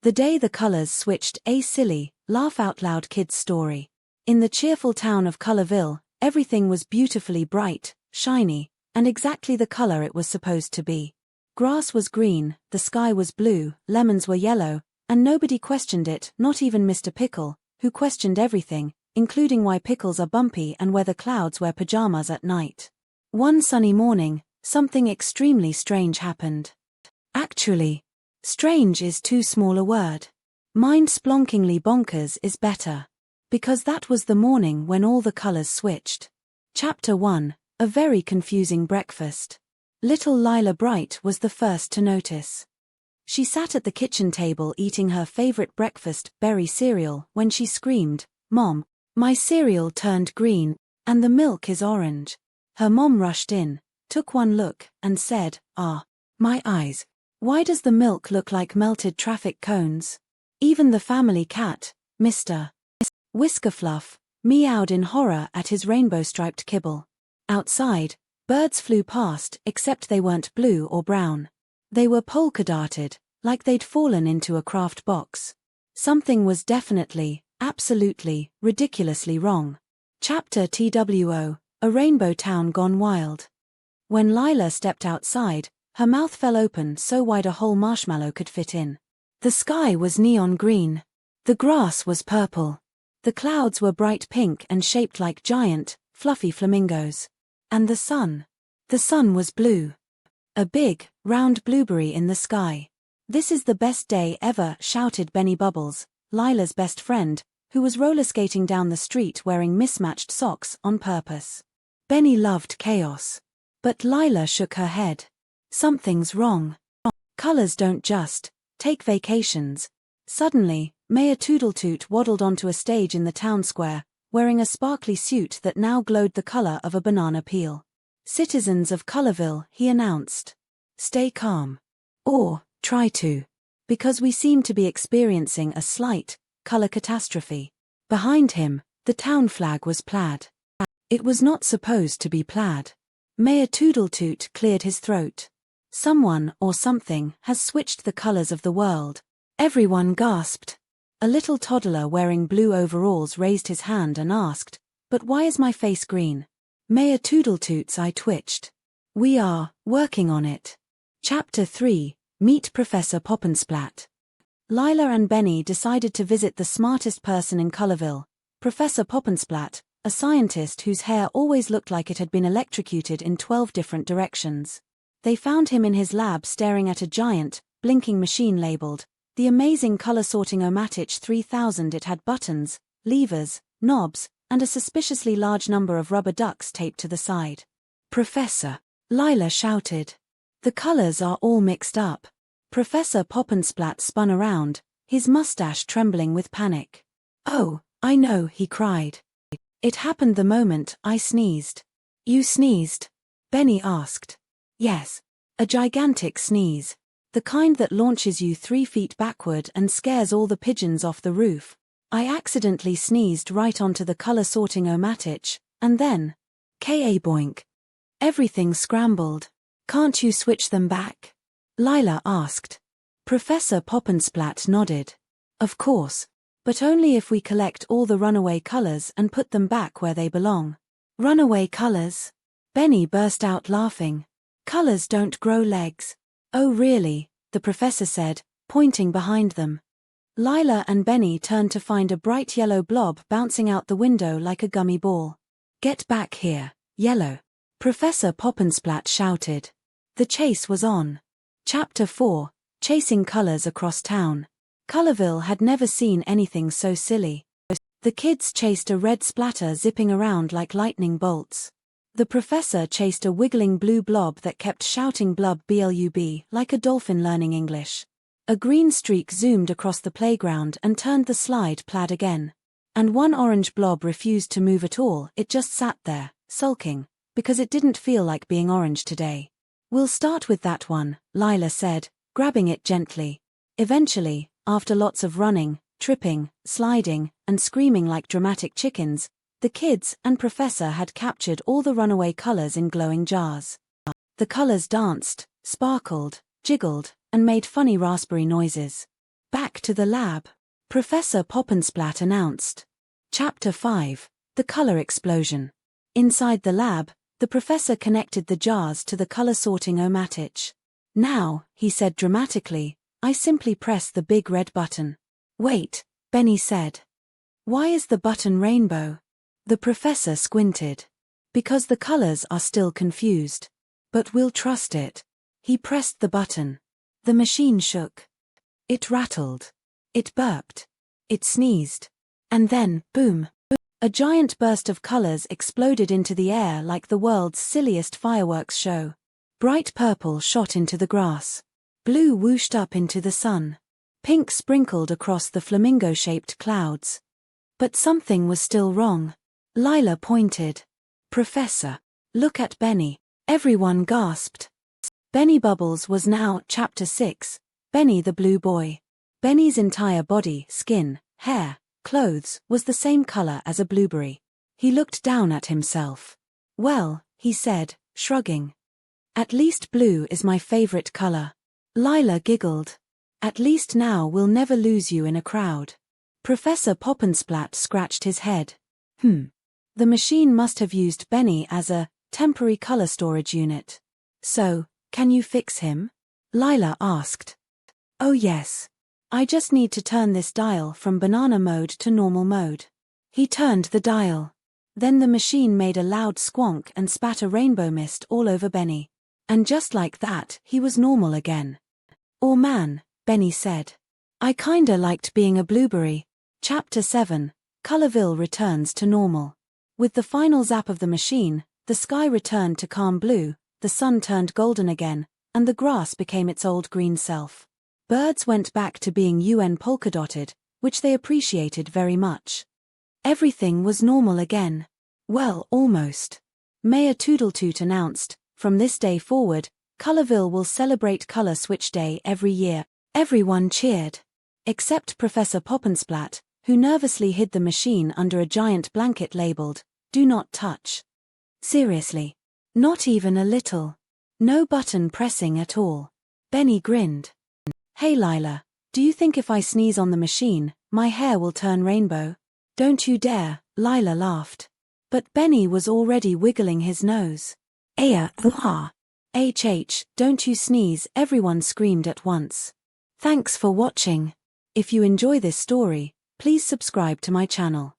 The day the colors switched, a silly, laugh-out-loud kids' story. In the cheerful town of Colorville, everything was beautifully bright, shiny, and exactly the color it was supposed to be. Grass was green, the sky was blue, lemons were yellow, and nobody questioned it, not even Mr. Pickle, who questioned everything, including why pickles are bumpy and whether clouds wear pajamas at night. One sunny morning, something extremely strange happened. Actually, strange is too small a word. Mind-splonkingly bonkers is better. Because that was the morning when all the colors switched. Chapter 1, A Very Confusing Breakfast. Little Lila Bright was the first to notice. She sat at the kitchen table eating her favorite breakfast, berry cereal, when she screamed, "Mom, my cereal turned green, and the milk is orange." Her mom rushed in, took one look, and said, "Ah, my eyes. Why does the milk look like melted traffic cones?" Even the family cat, Mr. Whiskerfluff, meowed in horror at his rainbow-striped kibble. Outside, birds flew past, except they weren't blue or brown. They were polka-dotted, like they'd fallen into a craft box. Something was definitely, absolutely, ridiculously wrong. Chapter TWO, A Rainbow Town Gone Wild. When Lila stepped outside, her mouth fell open so wide a whole marshmallow could fit in. The sky was neon green. The grass was purple. The clouds were bright pink and shaped like giant, fluffy flamingos. And the sun was blue. A big, round blueberry in the sky. "This is the best day ever," shouted Benny Bubbles, Lila's best friend, who was roller skating down the street wearing mismatched socks on purpose. Benny loved chaos. But Lila shook her head. Something's wrong. Colors don't just take vacations. Suddenly, Mayor Toodletoot waddled onto a stage in the town square, wearing a sparkly suit that now glowed the color of a banana peel. "Citizens of Colorville," he announced. "Stay calm. Or, try to. Because we seem to be experiencing a slight, color catastrophe." Behind him, the town flag was plaid. It was not supposed to be plaid. Mayor Toodletoot cleared his throat. "Someone, or something, has switched the colors of the world." Everyone gasped. A little toddler wearing blue overalls raised his hand and asked, "But why is my face green?" Mayor Toodletoot's eye twitched. "We are working on it." Chapter 3, Meet Professor Poppensplat. Lila and Benny decided to visit the smartest person in Colorville, Professor Poppensplat, a scientist whose hair always looked like it had been electrocuted in 12 different directions. They found him in his lab staring at a giant, blinking machine labeled, the amazing color-sorting-o-matic 3000. It had buttons, levers, knobs, and a suspiciously large number of rubber ducks taped to the side. "Professor," Lila shouted. "The colors are all mixed up." Professor Poppensplat spun around, his mustache trembling with panic. "Oh, I know," he cried. "It happened the moment I sneezed." "You sneezed?" Benny asked. "Yes. A gigantic sneeze. The kind that launches you 3 feet backward and scares all the pigeons off the roof. I accidentally sneezed right onto the color-sorting-o-matic, and then... Ka boink. Everything scrambled. Can't you switch them back?" Lila asked. Professor Poppensplat nodded. "Of course. But only if we collect all the runaway colors and put them back where they belong." "Runaway colors?" Benny burst out laughing. "Colors don't grow legs." "Oh really?" the professor said, pointing behind them. Lila and Benny turned to find a bright yellow blob bouncing out the window like a gummy ball. "Get back here, yellow!" Professor Poppensplat shouted. The chase was on. Chapter 4, Chasing Colors Across Town. Colorville had never seen anything so silly. The kids chased a red splatter zipping around like lightning bolts. The professor chased a wiggling blue blob that kept shouting blub blub like a dolphin learning English. A green streak zoomed across the playground and turned the slide plaid again. And one orange blob refused to move at all, it just sat there, sulking, because it didn't feel like being orange today. "We'll start with that one," Lila said, grabbing it gently. Eventually, after lots of running, tripping, sliding, and screaming like dramatic chickens, the kids and professor had captured all the runaway colors in glowing jars. The colors danced, sparkled, jiggled, and made funny raspberry noises. Back to the lab. Professor Poppensplat announced. Chapter 5, The Color Explosion. Inside the lab, the professor connected the jars to the color-sorting-o-matic. Now, he said dramatically, I simply press the big red button. Wait, Benny said. Why is the button rainbow? The professor squinted. Because the colors are still confused. But we'll trust it. He pressed the button. The machine shook. It rattled. It burped. It sneezed. And then, boom, a giant burst of colors exploded into the air like the world's silliest fireworks show. Bright purple shot into the grass. Blue whooshed up into the sun. Pink sprinkled across the flamingo-shaped clouds. But something was still wrong. Lila pointed. Professor, look at Benny. Everyone gasped. Benny Bubbles was now Chapter 6, Benny the Blue Boy. Benny's entire body, skin, hair, clothes, was the same color as a blueberry. He looked down at himself. Well, he said, shrugging. At least blue is my favorite color. Lila giggled. At least now we'll never lose you in a crowd. Professor Poppensplat scratched his head. The machine must have used Benny as a temporary color storage unit. So, can you fix him? Lila asked. Oh yes. I just need to turn this dial from banana mode to normal mode. He turned the dial. Then the machine made a loud squonk and spat a rainbow mist all over Benny. And just like that, he was normal again. Oh man, Benny said. I kinda liked being a blueberry. Chapter 7, Colorville returns to normal. With the final zap of the machine, the sky returned to calm blue, the sun turned golden again, and the grass became its old green self. Birds went back to being UN polka-dotted, which they appreciated very much. Everything was normal again. Well, almost. Mayor Toodletoot announced, from this day forward, Colorville will celebrate Color Switch Day every year. Everyone cheered. Except Professor Poppensplat, who nervously hid the machine under a giant blanket labeled, Do Not Touch. Seriously. Not even a little. No button pressing at all. Benny grinned. Hey Lila, do you think if I sneeze on the machine, my hair will turn rainbow? Don't you dare, Lila laughed. But Benny was already wiggling his nose. Don't you sneeze, everyone screamed at once. Thanks for watching. If you enjoy this story, please subscribe to my channel.